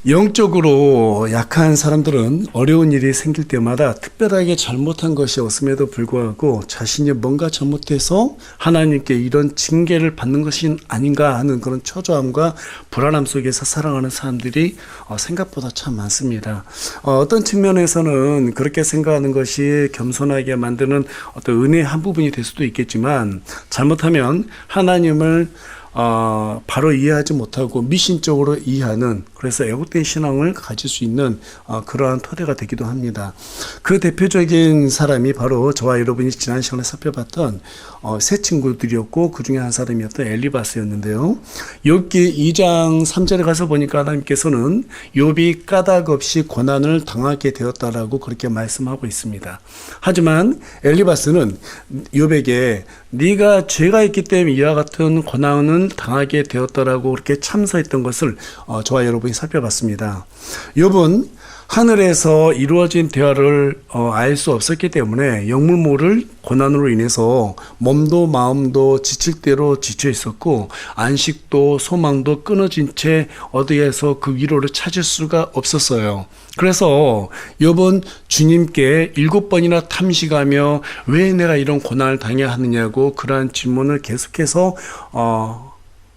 영적으로 약한 사람들은 어려운 일이 생길 때마다 특별하게 잘못한 것이 없음에도 불구하고 자신이 뭔가 잘못해서 하나님께 이런 징계를 받는 것이 아닌가 하는 그런 초조함과 불안함 속에서 살아가는 사람들이 생각보다 참 많습니다. 어떤 측면에서는 그렇게 생각하는 것이 겸손하게 만드는 어떤 은혜의 한 부분이 될 수도 있겠지만, 잘못하면 하나님을 바로 이해하지 못하고 미신적으로 이해하는, 그래서 왜곡된 신앙을 가질 수 있는 그러한 토대가 되기도 합니다. 그 대표적인 사람이 바로 저와 여러분이 지난 시간에 살펴봤던 세 친구들이었고, 그 중에 한 사람이었던 엘리바스였는데요. 욥기 2장 3절에 가서 보니까 하나님께서는 욥이 까닭 없이 고난을 당하게 되었다라고 그렇게 말씀하고 있습니다. 하지만 엘리바스는 욥에게 네가 죄가 있기 때문에 이와 같은 고난은 당하게 되었다라고 그렇게 참서했던 것을 저와 여러분이 살펴봤습니다. 욥은 하늘에서 이루어진 대화를 알 수 없었기 때문에 영물 모를 고난으로 인해서 몸도 마음도 지칠 대로 지쳐 있었고, 안식도 소망도 끊어진 채 어디에서 그 위로를 찾을 수가 없었어요. 그래서 욥은 주님께 7번이나 탐식하며 왜 내가 이런 고난을 당해야 하느냐고 그러한 질문을 계속해서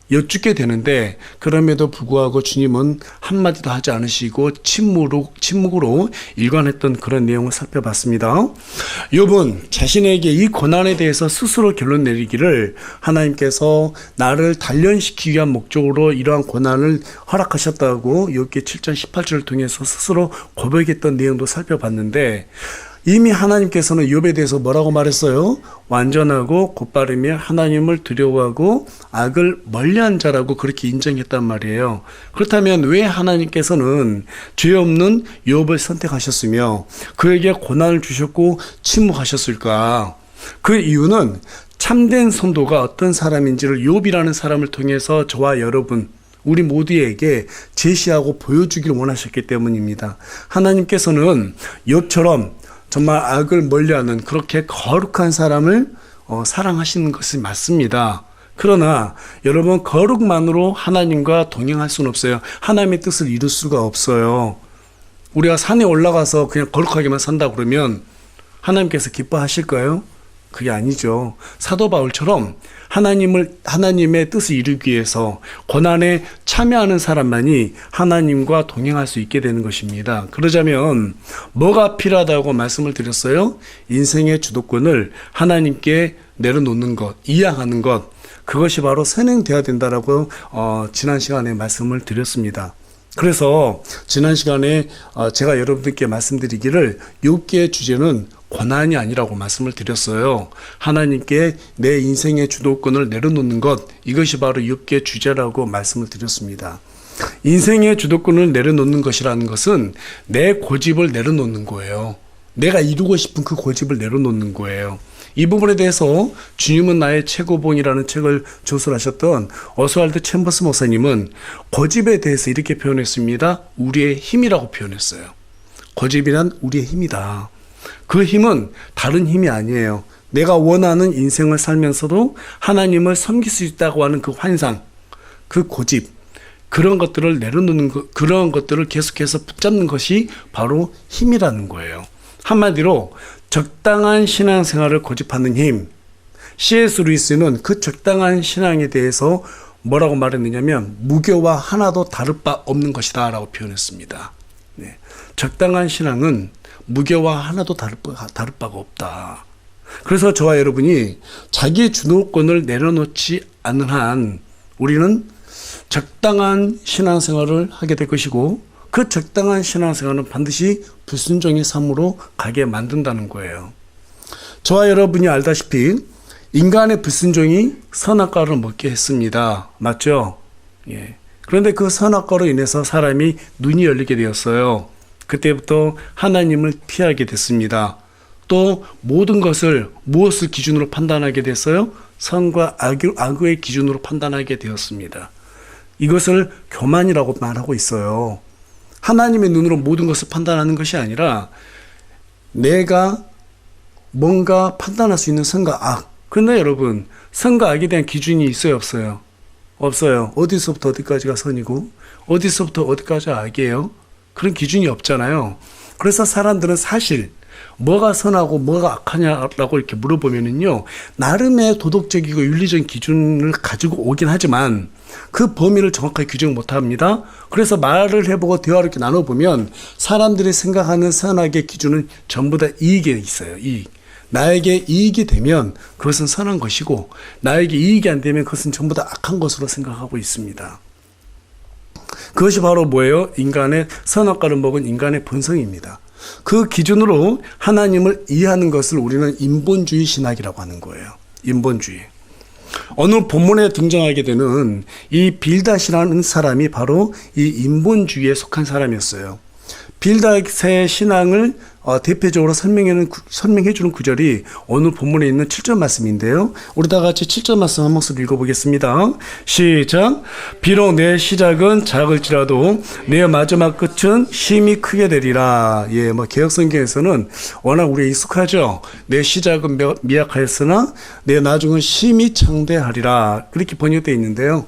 여쭙게 되는데, 그럼에도 불구하고 주님은 한마디도 하지 않으시고 침묵으로 일관했던 그런 내용을 살펴봤습니다. 욥은 자신에게 이 고난에 대해서 스스로 결론 내리기를, 하나님께서 나를 단련시키기 위한 목적으로 이러한 고난을 허락하셨다고 욥기 7장 18절을 통해서 스스로 고백했던 내용도 살펴봤는데, 이미 하나님께서는 욥에 대해서 뭐라고 말했어요? 완전하고 곧바르며 하나님을 두려워하고 악을 멀리한 자라고 그렇게 인정했단 말이에요. 그렇다면 왜 하나님께서는 죄 없는 욥을 선택하셨으며 그에게 고난을 주셨고 침묵하셨을까? 그 이유는 참된 성도가 어떤 사람인지를 욥이라는 사람을 통해서 저와 여러분, 우리 모두에게 제시하고 보여주길 원하셨기 때문입니다. 하나님께서는 욥처럼 정말 악을 멀리하는 그렇게 거룩한 사람을 사랑하시는 것이 맞습니다. 그러나 여러분, 거룩만으로 하나님과 동행할 수는 없어요. 하나님의 뜻을 이룰 수가 없어요. 우리가 산에 올라가서 그냥 거룩하게만 산다 그러면 하나님께서 기뻐하실까요? 그게 아니죠. 사도 바울처럼 하나님의 뜻을 이루기 위해서 고난에 참여하는 사람만이 하나님과 동행할 수 있게 되는 것입니다. 그러자면 뭐가 필요하다고 말씀을 드렸어요? 인생의 주도권을 하나님께 내려놓는 것, 이양하는 것, 그것이 바로 선행되어야 된다라고 지난 시간에 말씀을 드렸습니다. 그래서 지난 시간에 제가 여러분들께 말씀드리기를, 욥기의 주제는 고난이 아니라고 말씀을 드렸어요. 하나님께 내 인생의 주도권을 내려놓는 것, 이것이 바로 욥기의 주제라고 말씀을 드렸습니다. 인생의 주도권을 내려놓는 것이라는 것은 내 고집을 내려놓는 거예요. 내가 이루고 싶은 그 고집을 내려놓는 거예요. 이 부분에 대해서 주님은 나의 최고봉이라는 책을 저술하셨던 어스왈드 챔버스 목사님은 고집에 대해서 이렇게 표현했습니다. 우리의 힘이라고 표현했어요. 고집이란 우리의 힘이다. 그 힘은 다른 힘이 아니에요. 내가 원하는 인생을 살면서도 하나님을 섬길 수 있다고 하는 그 환상, 그 고집, 그런 것들을 내려놓는 것, 그런 것들을 계속해서 붙잡는 것이 바로 힘이라는 거예요. 한마디로 적당한 신앙생활을 고집하는 힘. C.S. 루이스는 그 적당한 신앙에 대해서 뭐라고 말했느냐면 무교와 하나도 다를 바 없는 것이다 라고 표현했습니다. 네. 적당한 신앙은 무교와 하나도 다를 바가 없다. 그래서 저와 여러분이 자기의 주도권을 내려놓지 않는 한 우리는 적당한 신앙생활을 하게 될 것이고, 그 적당한 신앙생활은 반드시 불순종의 삶으로 가게 만든다는 거예요. 저와 여러분이 알다시피 인간의 불순종이 선악과를 먹게 했습니다. 맞죠? 예. 그런데 그 선악과로 인해서 사람이 눈이 열리게 되었어요. 그때부터 하나님을 피하게 됐습니다. 또 모든 것을 무엇을 기준으로 판단하게 됐어요? 선과 악의 기준으로 판단하게 되었습니다. 이것을 교만이라고 말하고 있어요. 하나님의 눈으로 모든 것을 판단하는 것이 아니라 내가 뭔가 판단할 수 있는 선과 악. 그런데 여러분, 선과 악에 대한 기준이 있어요, 없어요? 없어요. 어디서부터 어디까지가 선이고 어디서부터 어디까지 악이에요? 그런 기준이 없잖아요. 그래서 사람들은 사실 뭐가 선하고 뭐가 악하냐라고 이렇게 물어보면은요, 나름의 도덕적이고 윤리적인 기준을 가지고 오긴 하지만 그 범위를 정확하게 규정 못 합니다. 그래서 말을 해보고 대화를 이렇게 나눠보면 사람들이 생각하는 선악의 기준은 전부 다 이익에 있어요. 이익. 나에게 이익이 되면 그것은 선한 것이고 나에게 이익이 안 되면 그것은 전부 다 악한 것으로 생각하고 있습니다. 그것이 바로 뭐예요? 인간의 선악과를 먹은 인간의 본성입니다. 그 기준으로 하나님을 이해하는 것을 우리는 인본주의 신학이라고 하는 거예요. 인본주의. 오늘 본문에 등장하게 되는 이 빌닷이라는 사람이 바로 이 인본주의에 속한 사람이었어요. 빌닷의 신앙을 대표적으로 설명해주는 구절이 오늘 본문에 있는 7절 말씀인데요. 우리 다 같이 7절 말씀 한 목소리 읽어보겠습니다. 시작. 비록 내 시작은 작을지라도 내 마지막 끝은 심히 크게 되리라. 예, 개혁성경에서는 워낙 우리에 익숙하죠. 내 시작은 미약하였으나 내 나중은 심히 창대하리라. 그렇게 번역되어 있는데요.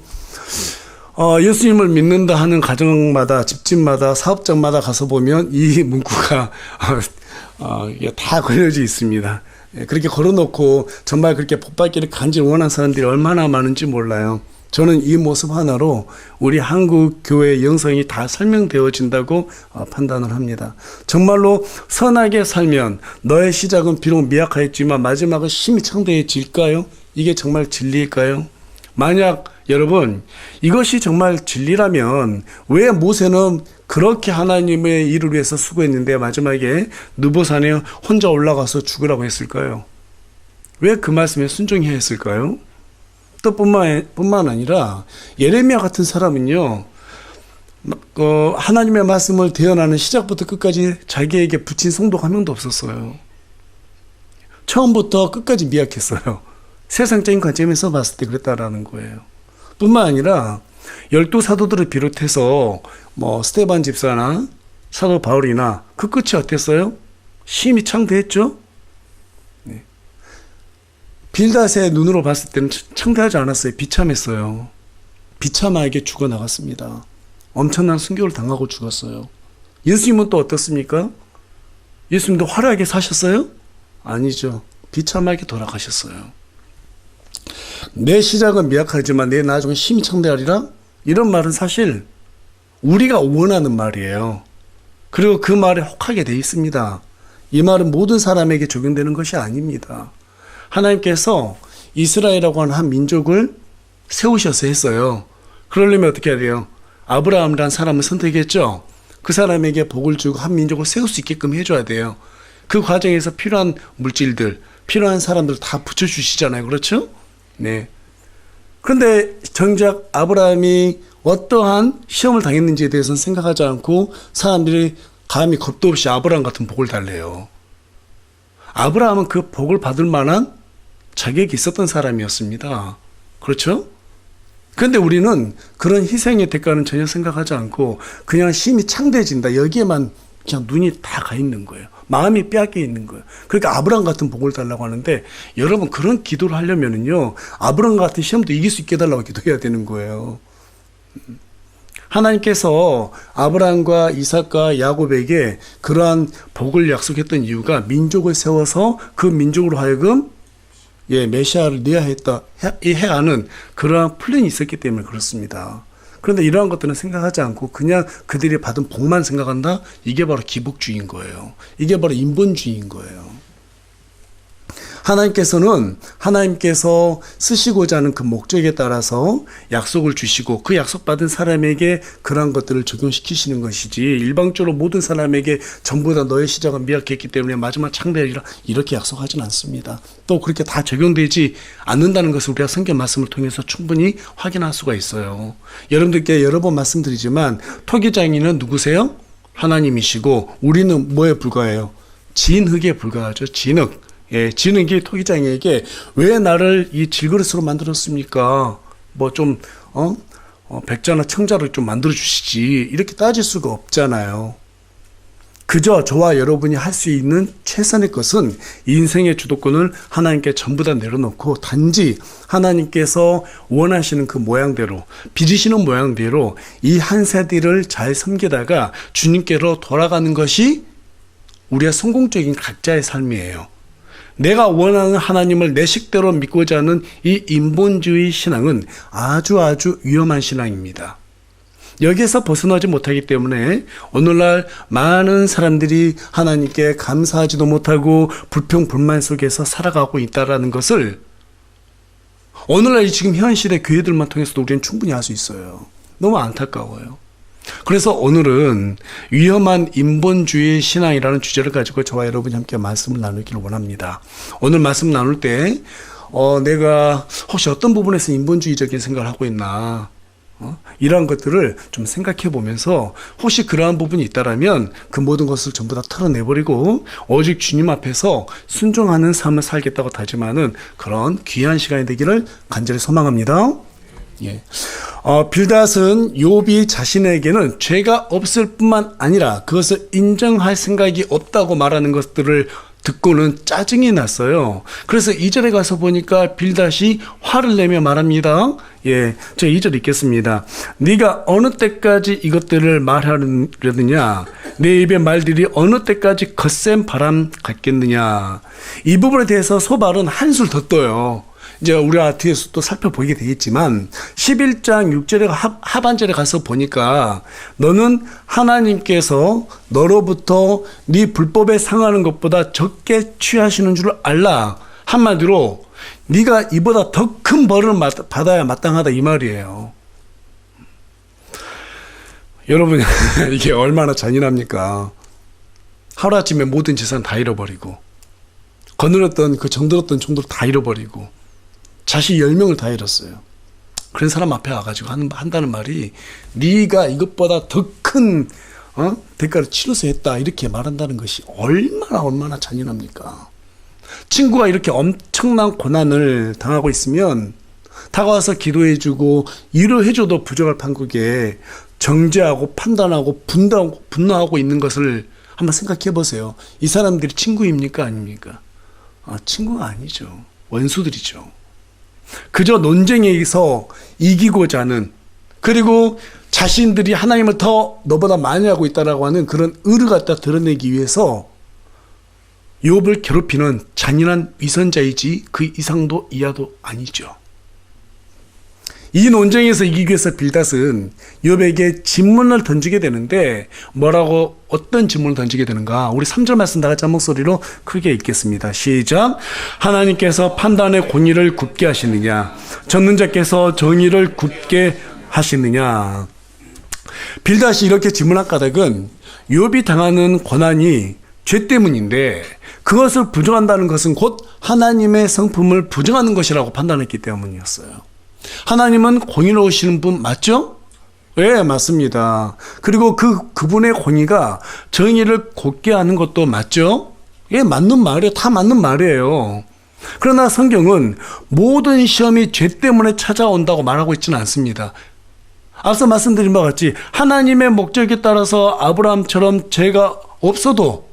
예수님을 믿는다 하는 가정마다, 집집마다, 사업장마다 가서 보면 이 문구가 다 걸려져 있습니다. 그렇게 걸어놓고 정말 그렇게 복받기를 간절히 원하는 사람들이 얼마나 많은지 몰라요. 저는 이 모습 하나로 우리 한국 교회의 영성이 다 설명되어진다고 판단을 합니다. 정말로 선하게 살면 너의 시작은 비록 미약하였지만 마지막은 심히 창대해질까요? 이게 정말 진리일까요? 만약 여러분 이것이 정말 진리라면 왜 모세는 그렇게 하나님의 일을 위해서 수고했는데 마지막에 느보산에 혼자 올라가서 죽으라고 했을까요? 왜 그 말씀에 순종해야 했을까요? 또 뿐만 아니라 예레미야 같은 사람은요, 하나님의 말씀을 대언하는 시작부터 끝까지 자기에게 붙인 성도가 한 명도 없었어요. 처음부터 끝까지 미약했어요. 세상적인 관점에서 봤을 때 그랬다라는 거예요. 뿐만 아니라 12사도들을 비롯해서 스데반 집사나 사도 바울이나 그 끝이 어땠어요? 심히 창대했죠? 네. 빌닷의 눈으로 봤을 때는 창대하지 않았어요. 비참했어요. 비참하게 죽어나갔습니다. 엄청난 순교를 당하고 죽었어요. 예수님은 또 어떻습니까? 예수님도 화려하게 사셨어요? 아니죠. 비참하게 돌아가셨어요. 내 시작은 미약하지만 내 나중은 심히 창대하리라? 이런 말은 사실 우리가 원하는 말이에요. 그리고 그 말에 혹하게 돼 있습니다. 이 말은 모든 사람에게 적용되는 것이 아닙니다. 하나님께서 이스라엘이라고 하는 한 민족을 세우셔서 했어요. 그러려면 어떻게 해야 돼요? 아브라함이라는 사람을 선택했죠. 그 사람에게 복을 주고 한 민족을 세울 수 있게끔 해줘야 돼요. 그 과정에서 필요한 물질들, 필요한 사람들 다 붙여주시잖아요. 그렇죠? 네. 그런데 정작 아브라함이 어떠한 시험을 당했는지에 대해서는 생각하지 않고 사람들이 감히 겁도 없이 아브라함 같은 복을 달래요. 아브라함은 그 복을 받을 만한 자격이 있었던 사람이었습니다. 그렇죠? 그런데 우리는 그런 희생의 대가는 전혀 생각하지 않고 그냥 심히 창대해진다. 여기에만 그냥 눈이 다 가 있는 거예요. 마음이 빼앗겨 있는 거예요. 그러니까 아브라함 같은 복을 달라고 하는데 여러분 그런 기도를 하려면은요 아브라함 같은 시험도 이길 수 있게 해달라고 기도해야 되는 거예요. 하나님께서 아브라함과 이삭과 야곱에게 그러한 복을 약속했던 이유가 민족을 세워서 그 민족으로 하여금 메시아를 내야 해야 하는 그러한 플랜이 있었기 때문에 그렇습니다. 그런데 이러한 것들은 생각하지 않고 그냥 그들이 받은 복만 생각한다? 이게 바로 기복주의인 거예요. 이게 바로 인본주의인 거예요. 하나님께서 쓰시고자 하는 그 목적에 따라서 약속을 주시고 그 약속받은 사람에게 그러한 것들을 적용시키시는 것이지 일방적으로 모든 사람에게 전부 다 너의 시작은 미약했기 때문에 마지막 창대하리라 이렇게 약속하진 않습니다. 또 그렇게 다 적용되지 않는다는 것을 우리가 성경 말씀을 통해서 충분히 확인할 수가 있어요. 여러분들께 여러 번 말씀드리지만 토기장인은 누구세요? 하나님이시고 우리는 뭐에 불과해요? 진흙에 불과하죠. 진흙. 진흙이 토기장에게 왜 나를 이 질그릇으로 만들었습니까? 백자나 청자를 좀 만들어 주시지. 이렇게 따질 수가 없잖아요. 그저 저와 여러분이 할 수 있는 최선의 것은 인생의 주도권을 하나님께 전부 다 내려놓고 단지 하나님께서 원하시는 그 모양대로, 빚으시는 모양대로 이 한 세대를 잘 섬기다가 주님께로 돌아가는 것이 우리의 성공적인 각자의 삶이에요. 내가 원하는 하나님을 내 식대로 믿고자 하는 이 인본주의 신앙은 아주 위험한 신앙입니다. 여기에서 벗어나지 못하기 때문에 오늘날 많은 사람들이 하나님께 감사하지도 못하고 불평불만 속에서 살아가고 있다는 것을 오늘날 지금 현 시대 교회들만 통해서도 우리는 충분히 알 수 있어요. 너무 안타까워요. 그래서 오늘은 위험한 인본주의 신앙이라는 주제를 가지고 저와 여러분이 함께 말씀을 나누기를 원합니다. 오늘 말씀 나눌 때 내가 혹시 어떤 부분에서 인본주의적인 생각을 하고 있나, 이러한 것들을 좀 생각해 보면서 혹시 그러한 부분이 있다라면 그 모든 것을 전부 다 털어내버리고 오직 주님 앞에서 순종하는 삶을 살겠다고 다짐하는 그런 귀한 시간이 되기를 간절히 소망합니다. 예. 빌닷은 욥이 자신에게는 죄가 없을 뿐만 아니라 그것을 인정할 생각이 없다고 말하는 것들을 듣고는 짜증이 났어요. 그래서 2절에 가서 보니까 빌닷이 화를 내며 말합니다. 예, 저 2절 읽겠습니다. 네가 어느 때까지 이것들을 말하려느냐? 내 입의 말들이 어느 때까지 거센 바람 같겠느냐? 이 부분에 대해서 소발은 한술 더 떠요. 이제 우리가 뒤에서 또 살펴보게 되겠지만 11장 6절에 하반절에 가서 보니까 너는 하나님께서 너로부터 네 불법에 상하는 것보다 적게 취하시는 줄 알라. 한마디로 네가 이보다 더 큰 벌을 받아야 마땅하다 이 말이에요. 여러분 이게 얼마나 잔인합니까? 하루아침에 모든 재산 다 잃어버리고 거느렸던 그 정들었던 정도를 다 잃어버리고 자식 10명을 다 잃었어요. 그런 사람 앞에 와가지고 한다는 말이 네가 이것보다 더 큰 대가를 치러서 했다 이렇게 말한다는 것이 얼마나 잔인합니까? 친구가 이렇게 엄청난 고난을 당하고 있으면 다가와서 기도해주고 위로해줘도 부족할 판국에 정죄하고 판단하고 분노하고 있는 것을 한번 생각해 보세요. 이 사람들이 친구입니까 아닙니까? 친구가 아니죠. 원수들이죠. 그저 논쟁에서 이기고자 하는, 그리고 자신들이 하나님을 더 너보다 많이 하고 있다라고 하는 그런 의를 갖다 드러내기 위해서 욥을 괴롭히는 잔인한 위선자이지 그 이상도 이하도 아니죠. 이 논쟁에서 이기기 위해서 빌닷은 욥에게 질문을 던지게 되는데 어떤 질문을 던지게 되는가? 우리 3절 말씀 다 같이 한 목소리로 크게 읽겠습니다. 시작. 하나님께서 판단의 공의를 굽게 하시느냐? 졌는 자께서 정의를 굽게 하시느냐? 빌닷이 이렇게 질문한 까닭은 욥이 당하는 고난이 죄 때문인데 그것을 부정한다는 것은 곧 하나님의 성품을 부정하는 것이라고 판단했기 때문이었어요. 하나님은 공의로우시는 분 맞죠? 네, 맞습니다. 그리고 그분의 공의가 정의를 곱게 하는 것도 맞죠? 예, 맞는 말이에요. 다 맞는 말이에요. 그러나 성경은 모든 시험이 죄 때문에 찾아온다고 말하고 있지는 않습니다. 앞서 말씀드린 바와 같이 하나님의 목적에 따라서 아브라함처럼 죄가 없어도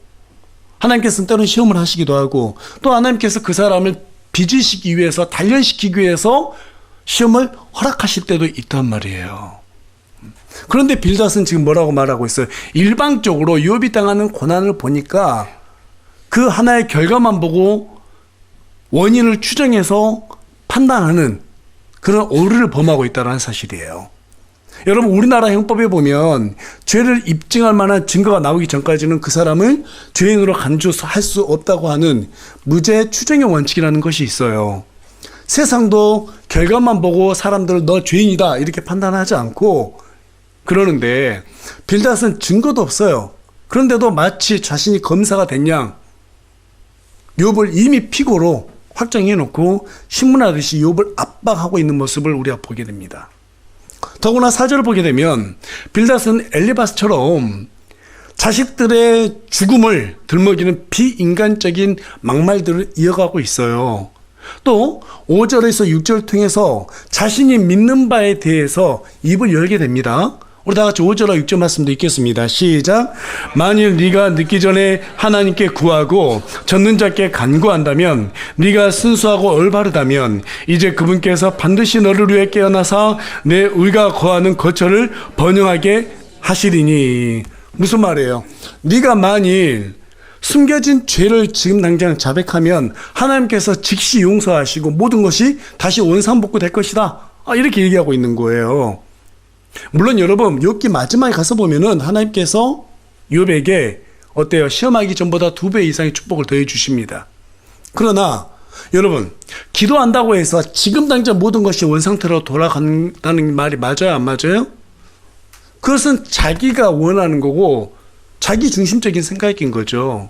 하나님께서는 때로는 시험을 하시기도 하고 또 하나님께서 그 사람을 빚으시기 위해서 단련시키기 위해서 시험을 허락하실 때도 있단 말이에요. 그런데 빌닷은 지금 뭐라고 말하고 있어요? 일방적으로 욥이 당하는 고난을 보니까 그 하나의 결과만 보고 원인을 추정해서 판단하는 그런 오류를 범하고 있다는 사실이에요. 여러분, 우리나라 형법에 보면 죄를 입증할 만한 증거가 나오기 전까지는 그 사람을 죄인으로 간주할 수 없다고 하는 무죄 추정의 원칙이라는 것이 있어요. 세상도 결과만 보고 사람들을 너 죄인이다 이렇게 판단하지 않고 그러는데 빌닷은 증거도 없어요. 그런데도 마치 자신이 검사가 된 양 욥을 이미 피고로 확정해놓고 신문하듯이 욥을 압박하고 있는 모습을 우리가 보게 됩니다. 더구나 4절을 보게 되면 빌닷은 엘리바스처럼 자식들의 죽음을 들먹이는 비인간적인 막말들을 이어가고 있어요. 또 5절에서 6절을 통해서 자신이 믿는 바에 대해서 입을 열게 됩니다. 우리 다 같이 5절과 6절 말씀도 읽겠습니다. 시작. 만일 네가 늦기 전에 하나님께 구하고 젖는 자께 간구한다면, 네가 순수하고 올바르다면 이제 그분께서 반드시 너를 위해 깨어나사 내 의가 거하는 거처를 번영하게 하시리니. 무슨 말이에요? 네가 만일 숨겨진 죄를 지금 당장 자백하면 하나님께서 즉시 용서하시고 모든 것이 다시 원상복구 될 것이다. 이렇게 얘기하고 있는 거예요. 물론 여러분, 욥기 마지막에 가서 보면은 하나님께서 욥에게 어때요? 시험하기 전보다 2배 이상의 축복을 더해 주십니다. 그러나 여러분, 기도한다고 해서 지금 당장 모든 것이 원상태로 돌아간다는 말이 맞아요, 안 맞아요? 그것은 자기가 원하는 거고 자기 중심적인 생각인 거죠.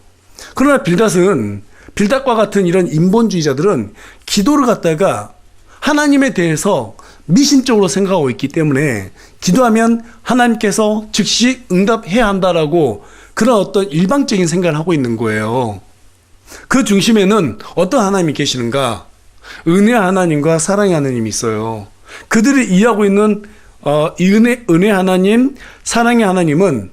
그러나 빌닷과 같은 이런 인본주의자들은 기도를 갖다가 하나님에 대해서 미신적으로 생각하고 있기 때문에 기도하면 하나님께서 즉시 응답해야 한다라고 그런 어떤 일방적인 생각을 하고 있는 거예요. 그 중심에는 어떤 하나님이 계시는가? 은혜 하나님과 사랑의 하나님이 있어요. 그들이 이해하고 있는 은혜 하나님, 사랑의 하나님은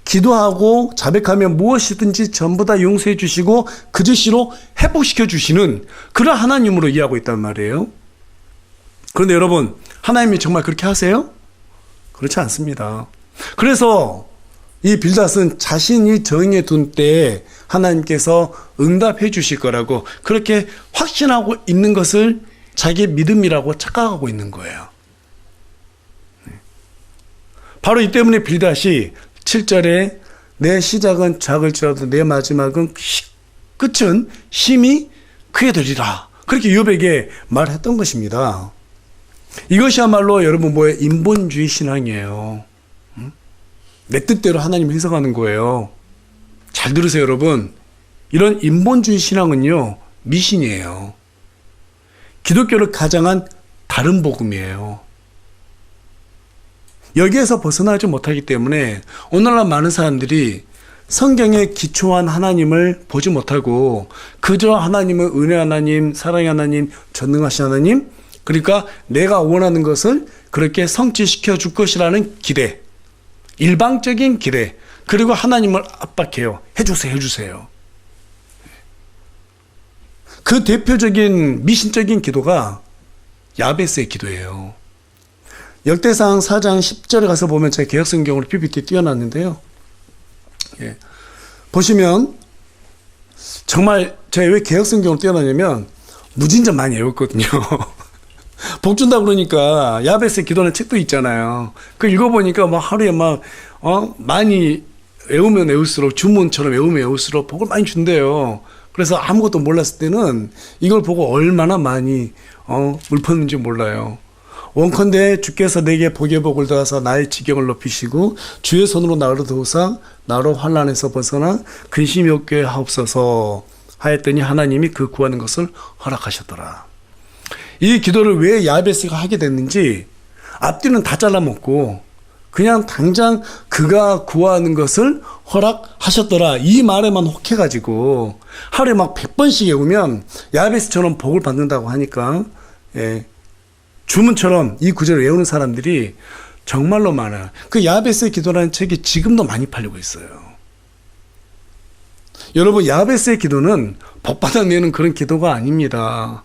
기도하고 자백하면 무엇이든지 전부 다 용서해 주시고 그 즉시로 회복시켜 주시는 그런 하나님으로 이해하고 있단 말이에요. 그런데 여러분, 하나님이 정말 그렇게 하세요? 그렇지 않습니다. 그래서 이 빌닷은 자신이 정해 둔 때에 하나님께서 응답해 주실 거라고 그렇게 확신하고 있는 것을 자기의 믿음이라고 착각하고 있는 거예요. 바로 이 때문에 빌닷이 7절에 내 시작은 작을지라도 내 마지막은 끝은 심히 크게 되리라. 그렇게 욥에게 말했던 것입니다. 이것이야말로 여러분 뭐예요? 인본주의 신앙이에요. 내 뜻대로 하나님 해석하는 거예요. 잘 들으세요, 여러분. 이런 인본주의 신앙은요, 미신이에요. 기독교를 가장한 다른 복음이에요. 여기에서 벗어나지 못하기 때문에 오늘날 많은 사람들이 성경에 기초한 하나님을 보지 못하고 그저 하나님은 은혜 하나님, 사랑의 하나님, 전능하신 하나님, 그러니까 내가 원하는 것을 그렇게 성취시켜 줄 것이라는 기대, 일방적인 기대, 그리고 하나님을 압박해요. 해주세요. 그 대표적인 미신적인 기도가 야베스의 기도예요. 역대상 4장 10절에 가서 보면 제가 개역성경으로 PPT 띄워놨는데요. 보시면 정말 제가 왜 개역성경으로 띄워놨냐면 무진장 많이 외웠거든요. 복 준다 그러니까 야베스의 기도는 책도 있잖아요. 그 읽어보니까 막 하루에 많이 외우면 외울수록 주문처럼 외울수록 복을 많이 준대요. 그래서 아무것도 몰랐을 때는 이걸 보고 얼마나 많이 물 붓는지 몰라요. 원컨대 주께서 내게 복의 복을 더하사 나의 지경을 높이시고 주의 손으로 나를 도우사 나로 환난에서 벗어나 근심이 없게 하옵소서 하였더니 하나님이 그 구하는 것을 허락하셨더라. 이 기도를 왜 야베스가 하게 됐는지 앞뒤는 다 잘라먹고 그냥 당장 그가 구하는 것을 허락하셨더라 이 말에만 혹해가지고 하루에 막 100번씩 외우면 야베스처럼 복을 받는다고 하니까 주문처럼 이 구절을 외우는 사람들이 정말로 많아요. 그 야베스의 기도라는 책이 지금도 많이 팔리고 있어요. 여러분, 야베스의 기도는 복 받아내는 그런 기도가 아닙니다.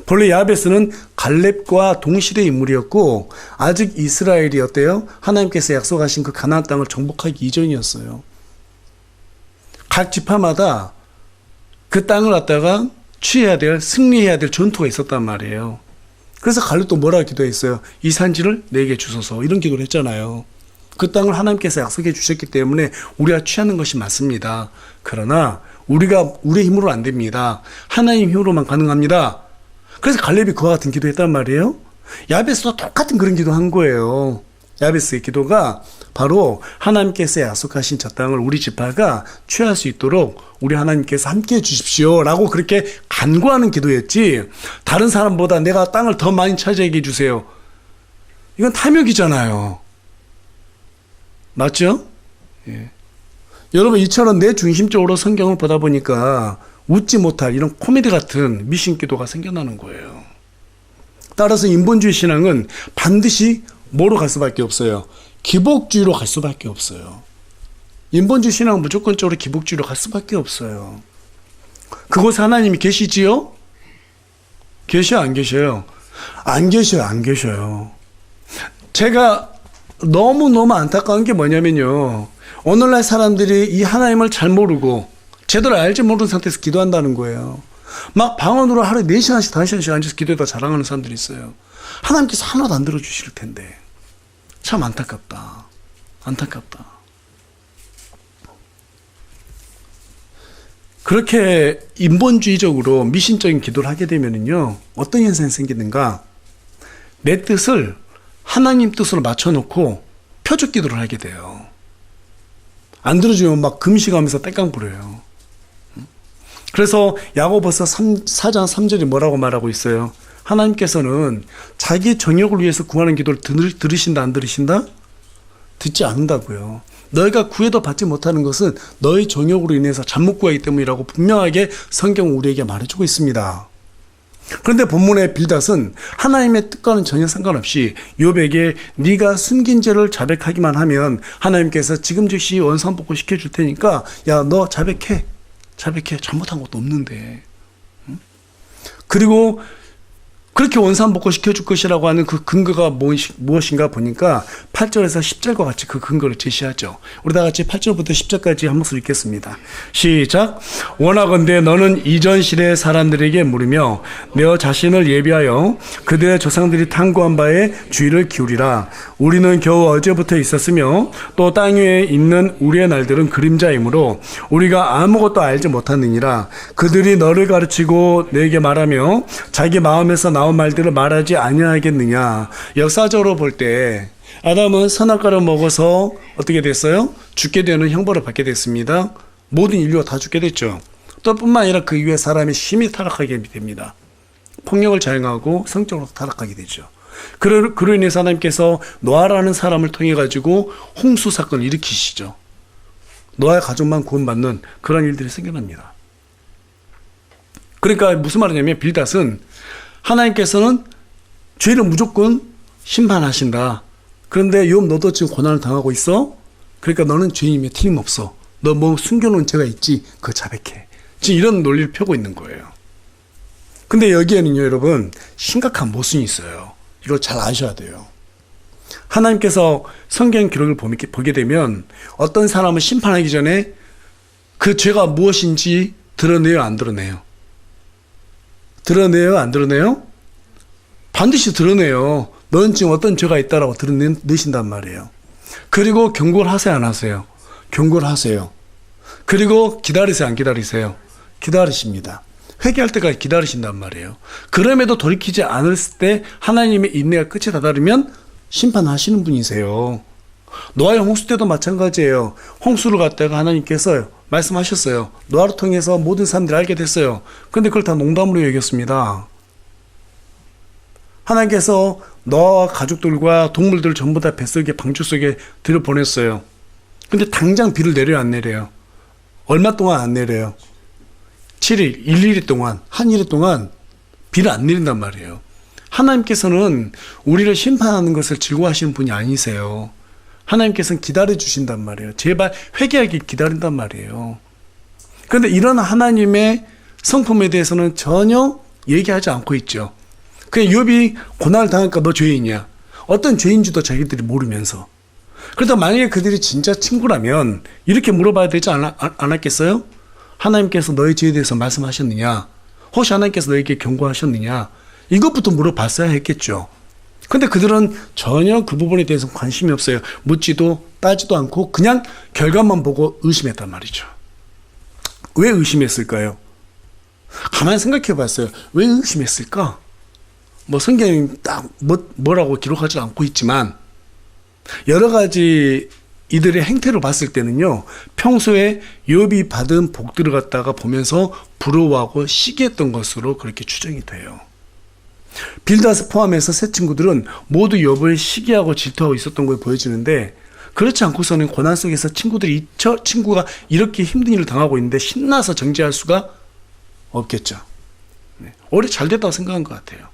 본래 야베스는 갈렙과 동시대 인물이었고 아직 이스라엘이 어때요? 하나님께서 약속하신 그 가나안 땅을 정복하기 이전이었어요. 각 지파마다 그 땅을 갖다가 취해야 될, 승리해야 될 전투가 있었단 말이에요. 그래서 갈렙도 뭐라고 기도했어요? 이 산지를 내게 주소서, 이런 기도를 했잖아요. 그 땅을 하나님께서 약속해 주셨기 때문에 우리가 취하는 것이 맞습니다. 그러나 우리가 우리의 힘으로 안 됩니다. 하나님 힘으로만 가능합니다. 그래서 갈렙이 그와 같은 기도했단 말이에요. 야베스도 똑같은 그런 기도한 거예요. 야베스의 기도가 바로 하나님께서 약속하신 저 땅을 우리 지파가 취할 수 있도록 우리 하나님께서 함께해 주십시오 라고 그렇게 간구하는 기도였지, 다른 사람보다 내가 땅을 더 많이 차지하게 해주세요, 이건 탐욕이잖아요. 맞죠? 여러분, 이처럼 내 중심적으로 성경을 보다 보니까 웃지 못할 이런 코미디 같은 미신 기도가 생겨나는 거예요. 따라서 인본주의 신앙은 반드시 뭐로 갈 수밖에 없어요? 기복주의로 갈 수밖에 없어요. 인본주의 신앙은 무조건적으로 기복주의로 갈 수밖에 없어요. 그곳에 하나님이 계시지요? 계셔, 안 계셔요? 안 계셔요, 안 계셔요. 제가 너무너무 안타까운 게 뭐냐면요. 오늘날 사람들이 이 하나님을 잘 모르고 제대로 알지 모르는 상태에서 기도한다는 거예요. 막 방언으로 하루에 4시간씩 5시간씩 앉아서 기도에다 자랑하는 사람들이 있어요. 하나님께서 하나도 안 들어주실 텐데. 참 안타깝다. 안타깝다. 그렇게 인본주의적으로 미신적인 기도를 하게 되면요, 어떤 현상이 생기는가? 내 뜻을 하나님 뜻으로 맞춰놓고 표적 기도를 하게 돼요. 안 들어주면 막 금식하면서 땡깡 부려요. 그래서 야고보서 4장 3절이 뭐라고 말하고 있어요? 하나님께서는 자기 정욕을 위해서 구하는 기도를 들으신다, 안 들으신다? 듣지 않는다고요. 너희가 구해도 받지 못하는 것은 너희 정욕으로 인해서 잘못 구하기 때문이라고 분명하게 성경은 우리에게 말해주고 있습니다. 그런데 본문의 빌닷은 하나님의 뜻과는 전혀 상관없이 욥에게 네가 숨긴 죄를 자백하기만 하면 하나님께서 지금 즉시 원상복구 시켜줄 테니까 야, 너 자백해. 잘못한 것도 없는데. 그리고 그렇게 원상복구 시켜줄 것이라고 하는 그 근거가 무엇인가 보니까 8절에서 10절과 같이 그 근거를 제시하죠. 우리 다 같이 8절부터 10절까지 한 목소리 읽겠습니다. 시작. 원하건대 너는 이전 시대 사람들에게 물으며 너 자신을 예비하여 그들의 조상들이 탐구한 바에 주의를 기울이라. 우리는 겨우 어제부터 있었으며 또 땅 위에 있는 우리의 날들은 그림자이므로 우리가 아무것도 알지 못하느니라. 그들이 너를 가르치고 내게 말하며 자기 마음에서 나온 말들을 말하지 아니하겠느냐. 역사적으로 볼 때 아담은 선악과를 먹어서 어떻게 됐어요? 죽게 되는 형벌을 받게 됐습니다. 모든 인류가 다 죽게 됐죠. 또 뿐만 아니라 그 이후에 사람이 심히 타락하게 됩니다. 폭력을 자행하고 성적으로 타락하게 되죠. 그로 인해서 하나님께서 노아라는 사람을 통해 가지고 홍수 사건을 일으키시죠. 노아의 가족만 구원받는 그런 일들이 생겨납니다. 그러니까 무슨 말이냐면 빌닷은 하나님께서는 죄를 무조건 심판하신다. 그런데 욥 너도 지금 고난을 당하고 있어? 그러니까 너는 죄인임에 틀림없어. 너 뭐 숨겨놓은 죄가 있지? 그거 자백해. 지금 이런 논리를 펴고 있는 거예요. 근데 여기에는요, 여러분, 심각한 모순이 있어요. 이걸 잘 아셔야 돼요. 하나님께서 성경 기록을 보게 되면 어떤 사람을 심판하기 전에 그 죄가 무엇인지 드러내요, 안 드러내요? 드러내요, 안 드러내요? 반드시 드러내요. 넌 지금 어떤 죄가 있다라고 드러내신단 말이에요. 그리고 경고를 하세요, 안 하세요? 경고를 하세요. 그리고 기다리세요, 안 기다리세요? 기다리십니다. 회개할 때까지 기다리신단 말이에요. 그럼에도 돌이키지 않을 때 하나님의 인내가 끝에 다다르면 심판하시는 분이세요. 노아의 홍수 때도 마찬가지예요. 홍수를 갖다가 하나님께서 말씀하셨어요. 노아를 통해서 모든 사람들이 알게 됐어요. 그런데 그걸 다 농담으로 여겼습니다. 하나님께서 노아와 가족들과 동물들을 전부 다 뱃속에 방주 속에 들여보냈어요. 근데 당장 비를 내려요, 안 내려요? 얼마 동안 안 내려요? 7일, 1일 동안, 한 일 동안 비를 안 내린단 말이에요. 하나님께서는 우리를 심판하는 것을 즐거워하시는 분이 아니세요. 하나님께서는 기다려주신단 말이에요. 제발 회개하길 기다린단 말이에요. 그런데 이런 하나님의 성품에 대해서는 전혀 얘기하지 않고 있죠. 그냥 욥이 고난을 당하니까 너 죄인이야. 어떤 죄인지도 자기들이 모르면서. 그러다 만약에 그들이 진짜 친구라면 이렇게 물어봐야 되지 않았겠어요? 하나님께서 너의 죄에 대해서 말씀하셨느냐? 혹시 하나님께서 너에게 경고하셨느냐? 이것부터 물어봤어야 했겠죠. 근데 그들은 전혀 그 부분에 대해서 관심이 없어요. 묻지도 따지도 않고 그냥 결과만 보고 의심했단 말이죠. 왜 의심했을까요? 가만히 생각해 봤어요. 왜 의심했을까? 뭐 성경이 딱 뭐라고 기록하지 않고 있지만 여러 가지 이들의 행태를 봤을 때는요, 평소에 욥이 받은 복들을 갖다가 보면서 부러워하고 시기했던 것으로 그렇게 추정이 돼요. 빌닷을 포함해서 세 친구들은 모두 욥을 시기하고 질투하고 있었던 걸 보여주는데, 그렇지 않고서는 고난 속에서 친구가 이렇게 힘든 일을 당하고 있는데 신나서 정죄할 수가 없겠죠. 오히려 잘 됐다고 생각한 것 같아요.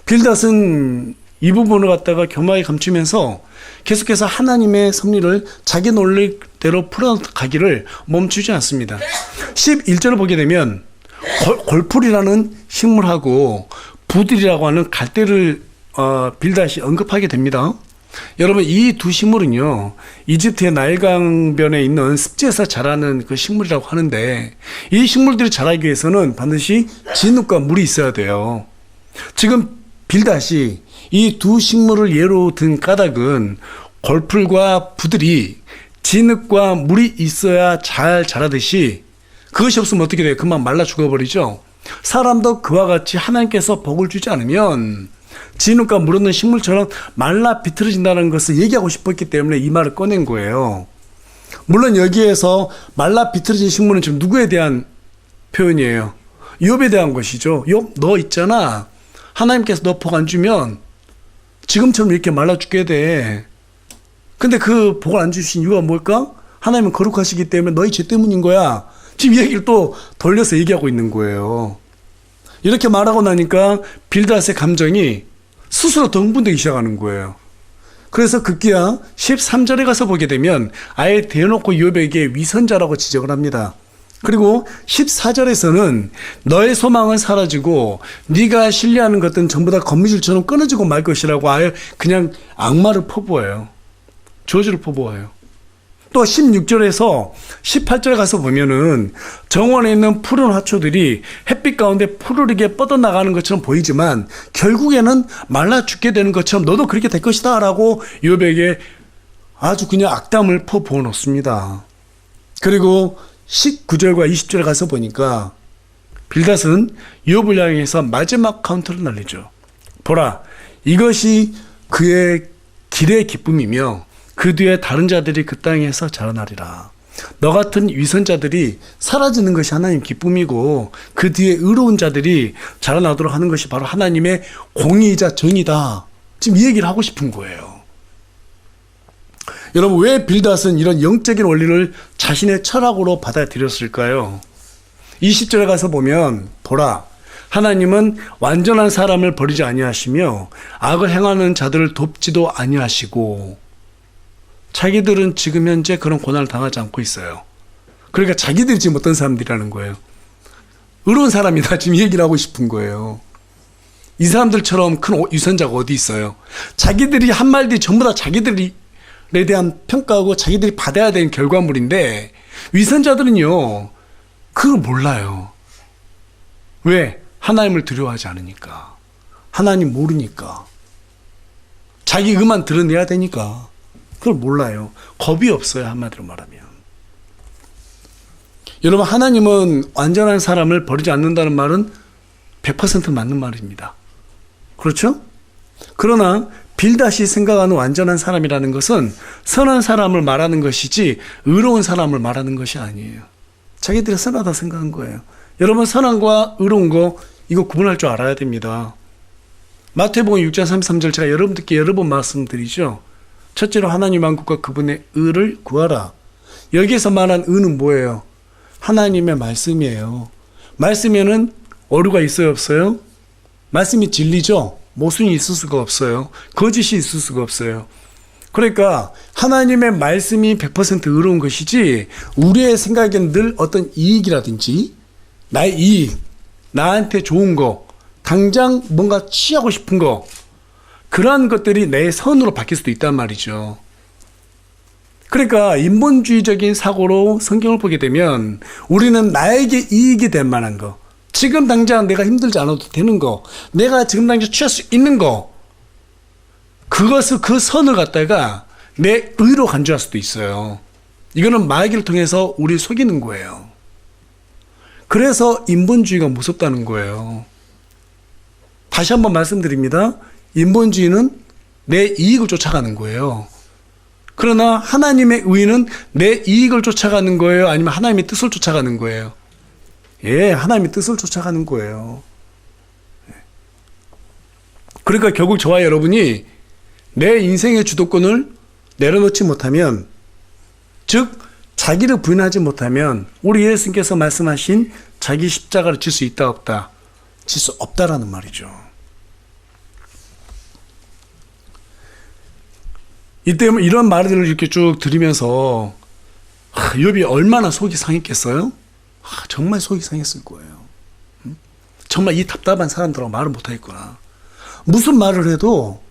빌닷은 이 부분을 갖다가 교묘하게 감추면서 계속해서 하나님의 섭리를 자기 논리대로 풀어가기를 멈추지 않습니다. 11절을 보게 되면 골풀이라는 식물하고 부들이라고 하는 갈대를 빌닷이 언급하게 됩니다. 여러분, 이 두 식물은요, 이집트의 나일강변에 있는 습지에서 자라는 그 식물이라고 하는데, 이 식물들이 자라기 위해서는 반드시 진흙과 물이 있어야 돼요. 지금 빌닷이 이 두 식물을 예로 든 까닭은 골풀과 부들이 진흙과 물이 있어야 잘 자라듯이, 그것이 없으면 어떻게 돼요? 금방 말라 죽어버리죠. 사람도 그와 같이 하나님께서 복을 주지 않으면 진흙과 물 없는 식물처럼 말라 비틀어진다는 것을 얘기하고 싶었기 때문에 이 말을 꺼낸 거예요. 물론 여기에서 말라 비틀어진 식물은 지금 누구에 대한 표현이에요? 욥에 대한 것이죠. 욥, 너 있잖아. 하나님께서 너 복 안 주면 지금처럼 이렇게 말라 죽게 돼. 근데 그 복을 안 주신 이유가 뭘까? 하나님은 거룩하시기 때문에 너희 죄 때문인 거야. 지금 이 얘기를 또 돌려서 얘기하고 있는 거예요. 이렇게 말하고 나니까 빌닷의 감정이 스스로 더 흥분되기 시작하는 거예요. 그래서 급기야 13절에 가서 보게 되면 아예 대놓고 욥에게 위선자라고 지적을 합니다. 그리고 14절에서는 너의 소망은 사라지고 네가 신뢰하는 것들은 전부 다 거미줄처럼 끊어지고 말 것이라고 아예 그냥 악마를 퍼부어요. 저주를 퍼부어요. 또 16절에서 18절에 가서 보면은 정원에 있는 푸른 화초들이 햇빛 가운데 푸르르게 뻗어나가는 것처럼 보이지만 결국에는 말라 죽게 되는 것처럼 너도 그렇게 될 것이다 라고 욥에게 아주 그냥 악담을 퍼부어 놓습니다. 그리고 19절과 20절에 가서 보니까 빌닷은 욥을 향해서 마지막 카운터를 날리죠. 보라, 이것이 그의 길의 기쁨이며 그 뒤에 다른 자들이 그 땅에서 자라나리라. 너 같은 위선자들이 사라지는 것이 하나님 기쁨이고 그 뒤에 의로운 자들이 자라나도록 하는 것이 바로 하나님의 공의이자 정의다. 지금 이 얘기를 하고 싶은 거예요. 여러분, 왜 빌닷은 이런 영적인 원리를 자신의 철학으로 받아들였을까요? 20절에 가서 보면 보라, 하나님은 완전한 사람을 버리지 아니하시며 악을 행하는 자들을 돕지도 아니하시고, 자기들은 지금 현재 그런 고난을 당하지 않고 있어요. 그러니까 자기들이 지금 어떤 사람들이라는 거예요. 의로운 사람이다. 지금 이 얘기를 하고 싶은 거예요. 이 사람들처럼 큰 위선자가 어디 있어요. 자기들이 한 말들이 전부 다 자기들에 대한 평가하고 자기들이 받아야 되는 결과물인데 위선자들은요, 그걸 몰라요. 왜? 하나님을 두려워하지 않으니까. 하나님 모르니까. 자기 의만 드러내야 되니까. 그걸 몰라요. 겁이 없어요. 한마디로 말하면. 여러분, 하나님은 완전한 사람을 버리지 않는다는 말은 100% 맞는 말입니다. 그렇죠? 그러나 빌닷이 생각하는 완전한 사람이라는 것은 선한 사람을 말하는 것이지 의로운 사람을 말하는 것이 아니에요. 자기들이 선하다 생각한 거예요. 여러분, 선한과 의로운 거 이거 구분할 줄 알아야 됩니다. 마태복음 6장 33절 제가 여러분들께 여러 번 말씀드리죠. 첫째로 하나님 왕국과 그분의 의를 구하라. 여기에서 말한 의는 뭐예요? 하나님의 말씀이에요. 말씀에는 오류가 있어요, 없어요? 말씀이 진리죠? 모순이 있을 수가 없어요. 거짓이 있을 수가 없어요. 그러니까 하나님의 말씀이 100% 의로운 것이지 우리의 생각에는 늘 어떤 이익이라든지 나의 이익, 나한테 좋은 거, 당장 뭔가 취하고 싶은 거, 그러한 것들이 내 선으로 바뀔 수도 있단 말이죠. 그러니까 인본주의적인 사고로 성경을 보게 되면 우리는 나에게 이익이 될 만한 거, 지금 당장 내가 힘들지 않아도 되는 거, 내가 지금 당장 취할 수 있는 거, 그것을 그 선을 갖다가 내 의로 간주할 수도 있어요. 이거는 마귀를 통해서 우리를 속이는 거예요. 그래서 인본주의가 무섭다는 거예요. 다시 한번 말씀드립니다. 인본주의는 내 이익을 쫓아가는 거예요. 그러나 하나님의 의는 내 이익을 쫓아가는 거예요? 아니면 하나님의 뜻을 쫓아가는 거예요? 예, 하나님의 뜻을 쫓아가는 거예요. 그러니까 결국 저와 여러분이 내 인생의 주도권을 내려놓지 못하면, 즉 자기를 부인하지 못하면 우리 예수님께서 말씀하신 자기 십자가를 질 수 있다 없다? 질 수 없다라는 말이죠. 이때 이런 말들을 이렇게 쭉 들으면서 욥이 얼마나 속이 상했겠어요? 정말 속이 상했을 거예요. 정말 이 답답한 사람들하고 말을 못하겠구나. 무슨 말을 해도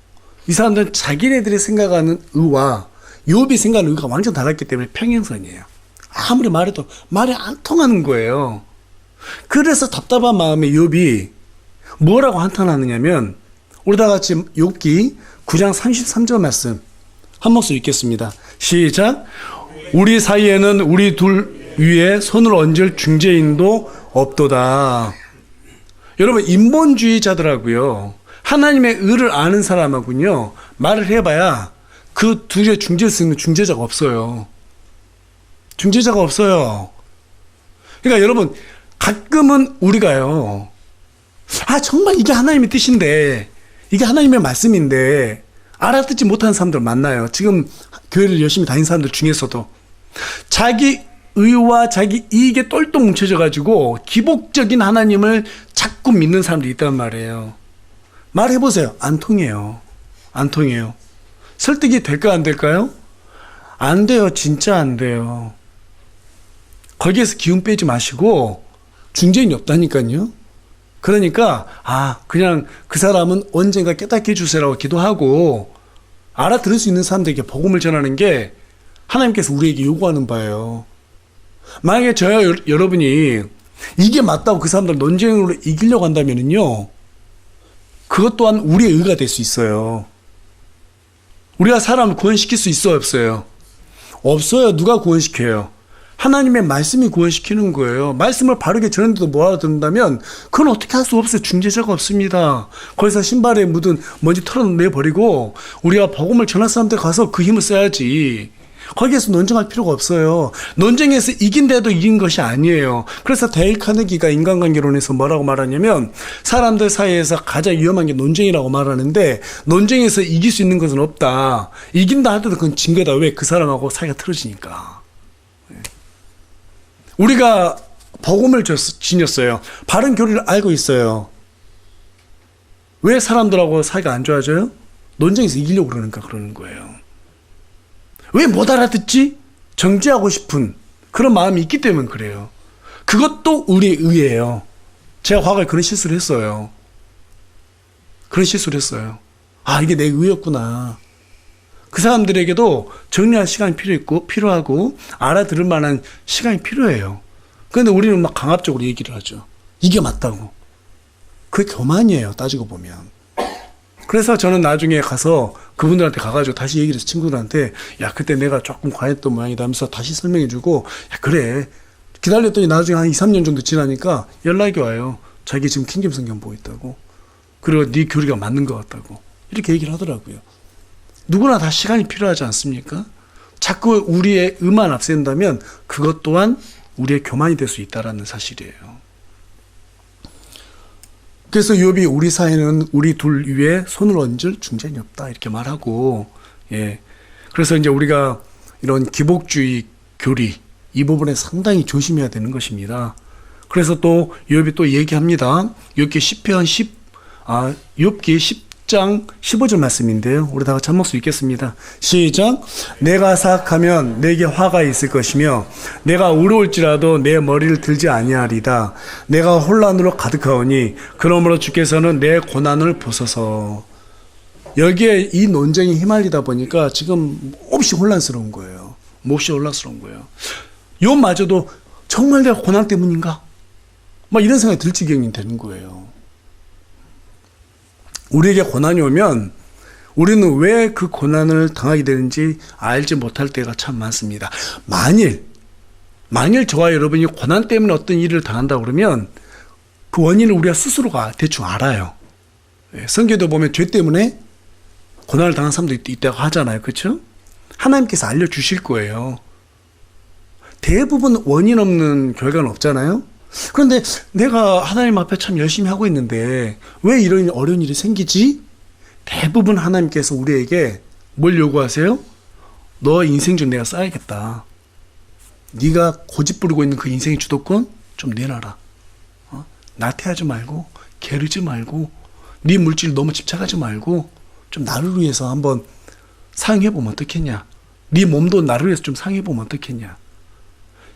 이 사람들은 자기네들이 생각하는 의와 욥이 생각하는 의가 완전 달랐기 때문에 평행선이에요. 아무리 말해도 말이 안 통하는 거예요. 그래서 답답한 마음에 욥이 뭐라고 한탄하느냐면, 우리 다 같이 욥기 9장 33절 말씀 한 목소리 읽겠습니다. 시작. 우리 사이에는 우리 둘 위에 손을 얹을 중재인도 없도다. 여러분, 인본주의자들하고요, 하나님의 의를 아는 사람하고요, 말을 해봐야 그 둘의 중재를 수 있는 중재자가 없어요. 중재자가 없어요. 그러니까 여러분, 가끔은 우리가요, 정말 이게 하나님의 뜻인데, 이게 하나님의 말씀인데 알아듣지 못하는 사람들 만나요. 지금 교회를 열심히 다니는 사람들 중에서도 자기 의와 자기 이익에 똘똘 뭉쳐져 가지고 기복적인 하나님을 자꾸 믿는 사람들이 있단 말이에요. 말해보세요. 안 통해요. 안 통해요. 설득이 될까 안 될까요? 안 돼요. 진짜 안 돼요. 거기에서 기운 빼지 마시고, 중재인이 없다니까요. 그러니까 그냥 그 사람은 언젠가 깨닫게 해주세요라고 기도하고, 알아들을 수 있는 사람들에게 복음을 전하는 게 하나님께서 우리에게 요구하는 바예요. 만약에 저야 여러분이 이게 맞다고 그 사람들 논쟁으로 이기려고 한다면요, 그것 또한 우리의 의가 될 수 있어요. 우리가 사람을 구원시킬 수 있어요, 없어요? 없어요. 누가 구원시켜요? 하나님의 말씀이 구원시키는 거예요. 말씀을 바르게 전했는데도 못 알아듣는다면 그건 어떻게 할 수 없어요. 중재자가 없습니다. 거기서 신발에 묻은 먼지 털어내버리고 우리가 복음을 전할 사람들 가서 그 힘을 써야지. 거기에서 논쟁할 필요가 없어요. 논쟁에서 이긴데도 이긴 것이 아니에요. 그래서 데일 카네기가 인간관계론에서 뭐라고 말하냐면, 사람들 사이에서 가장 위험한 게 논쟁이라고 말하는데, 논쟁에서 이길 수 있는 것은 없다. 이긴다 하더라도 그건 진 거다. 왜? 그 사람하고 사이가 틀어지니까. 우리가 복음을 지녔어요. 바른 교리를 알고 있어요. 왜 사람들하고 사이가 안 좋아져요? 논쟁에서 이기려고 그러는 거예요. 왜 못 알아듣지? 정죄하고 싶은 그런 마음이 있기 때문에 그래요. 그것도 우리의 의예요. 제가 과거에 그런 실수를 했어요. 이게 내 의였구나. 그 사람들에게도 정리할 시간이 필요하고 알아들을 만한 시간이 필요해요. 그런데 우리는 막 강압적으로 얘기를 하죠. 이게 맞다고. 그게 교만이에요, 따지고 보면. 그래서 저는 나중에 가서 그분들한테 가가지고 다시 얘기를 해서 친구들한테, 야, 그때 내가 조금 과했던 모양이다 하면서 다시 설명해주고, 야, 그래. 기다렸더니 나중에 한 2, 3년 정도 지나니까 연락이 와요. 자기 지금 킹김 성경 보고 있다고. 그리고 네 교리가 맞는 것 같다고. 이렇게 얘기를 하더라고요. 누구나 다 시간이 필요하지 않습니까? 자꾸 우리의 의만 앞세운다면 그것 또한 우리의 교만이 될 수 있다는 사실이에요. 그래서 욥이 우리 사이에는 우리 둘 위에 손을 얹을 중재인이 없다 이렇게 말하고, 그래서 이제 우리가 이런 기복주의 교리 이 부분에 상당히 조심해야 되는 것입니다. 그래서 또 욥이 또 얘기합니다. 욥기 10장 15절 말씀인데요. 우리 다 같이 한 목소리 읽겠습니다. 시작. 내가 사악하면 내게 화가 있을 것이며 내가 의로울지라도 내 머리를 들지 아니하리다. 내가 혼란으로 가득하오니 그러므로 주께서는 내 고난을 보소서. 여기에 이 논쟁이 휘말리다 보니까 지금 몹시 혼란스러운 거예요. 욥마저도 정말 내가 고난 때문인가? 막 이런 생각이 들 지경이 되는 거예요. 우리에게 고난이 오면 우리는 왜 그 고난을 당하게 되는지 알지 못할 때가 참 많습니다. 만일 저와 여러분이 고난 때문에 어떤 일을 당한다 그러면 그 원인을 우리가 스스로가 대충 알아요. 성경에도 보면 죄 때문에 고난을 당한 사람도 있다고 하잖아요. 그렇죠? 하나님께서 알려주실 거예요. 대부분 원인 없는 결과는 없잖아요. 그런데 내가 하나님 앞에 참 열심히 하고 있는데 왜 이런 어려운 일이 생기지? 대부분 하나님께서 우리에게 뭘 요구하세요? 너 인생 좀 내가 쌓아야겠다. 네가 고집 부리고 있는 그 인생의 주도권 좀 내놔라. 나태하지 말고 게으르지 말고 네 물질 너무 집착하지 말고 좀 나를 위해서 한번 사용해보면 어떻겠냐. 네 몸도 나를 위해서 좀 사용해보면 어떻겠냐.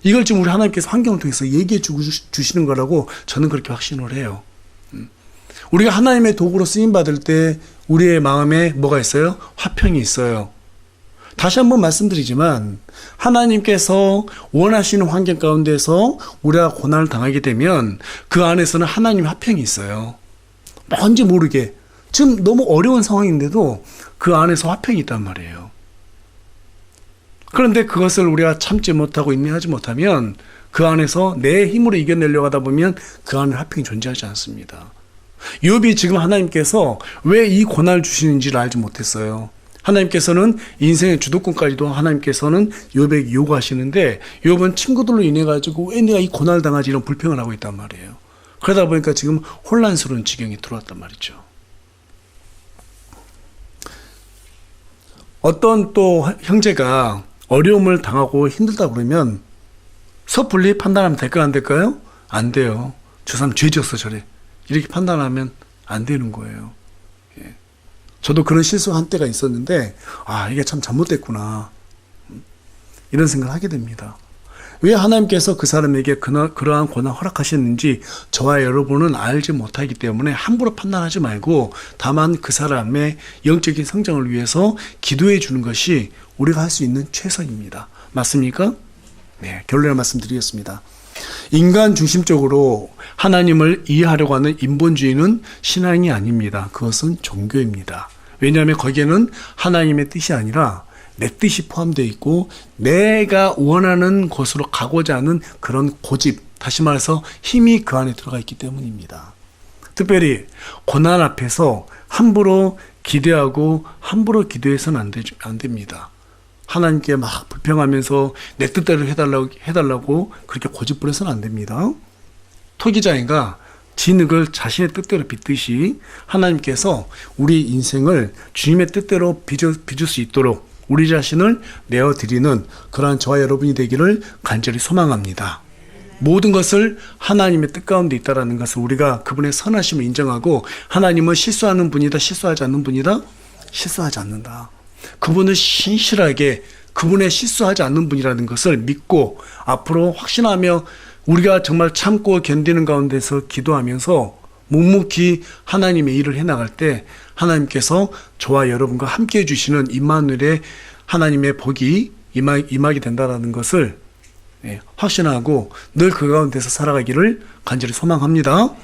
이걸 지금 우리 하나님께서 환경을 통해서 얘기해 주시는 거라고 저는 그렇게 확신을 해요. 우리가 하나님의 도구로 쓰임받을 때 우리의 마음에 뭐가 있어요? 화평이 있어요. 다시 한번 말씀드리지만 하나님께서 원하시는 환경 가운데서 우리가 고난을 당하게 되면 그 안에서는 하나님의 화평이 있어요. 뭔지 모르게 지금 너무 어려운 상황인데도 그 안에서 화평이 있단 말이에요. 그런데 그것을 우리가 참지 못하고 인내하지 못하면 그 안에서 내 힘으로 이겨내려고 하다 보면 그 안에 화평이 존재하지 않습니다. 욥이 지금 하나님께서 왜 이 고난을 주시는지를 알지 못했어요. 하나님께서는 인생의 주도권까지도 하나님께서는 욥에게 요구하시는데 욥은 친구들로 인해 가지고 왜 내가 이 고난을 당하지 이런 불평을 하고 있단 말이에요. 그러다 보니까 지금 혼란스러운 지경이 들어왔단 말이죠. 어떤 또 형제가 어려움을 당하고 힘들다 그러면 섣불리 판단하면 될까요? 안 될까요? 안 돼요. 저 사람 죄 지었어 저래. 이렇게 판단하면 안 되는 거예요. 예. 저도 그런 실수한 때가 있었는데 이게 참 잘못됐구나. 이런 생각을 하게 됩니다. 왜 하나님께서 그 사람에게 그러한 고난 허락하셨는지 저와 여러분은 알지 못하기 때문에 함부로 판단하지 말고 다만 그 사람의 영적인 성장을 위해서 기도해 주는 것이 우리가 할 수 있는 최선입니다. 맞습니까? 네, 결론을 말씀드리겠습니다. 인간 중심적으로 하나님을 이해하려고 하는 인본주의는 신앙이 아닙니다. 그것은 종교입니다. 왜냐하면 거기에는 하나님의 뜻이 아니라 내 뜻이 포함되어 있고 내가 원하는 곳으로 가고자 하는 그런 고집, 다시 말해서 힘이 그 안에 들어가 있기 때문입니다. 특별히 고난 앞에서 함부로 기대하고 함부로 기도해서는 안 됩니다. 하나님께 막 불평하면서 내 뜻대로 해달라고 그렇게 고집부려서는 안 됩니다. 토기장애가 진흙을 자신의 뜻대로 빚듯이 하나님께서 우리 인생을 주님의 뜻대로 빚을 수 있도록 우리 자신을 내어드리는 그러한 저와 여러분이 되기를 간절히 소망합니다. 모든 것을 하나님의 뜻 가운데 있다는 것을 우리가 그분의 선하심을 인정하고 하나님은 실수하는 분이다, 실수하지 않는 분이다, 실수하지 않는다. 그분은 신실하게 그분의 실수하지 않는 분이라는 것을 믿고 앞으로 확신하며 우리가 정말 참고 견디는 가운데서 기도하면서 묵묵히 하나님의 일을 해나갈 때 하나님께서 저와 여러분과 함께해 주시는 임마누엘의 하나님의 복이 임하게 된다는 것을 확신하고 늘 그 가운데서 살아가기를 간절히 소망합니다.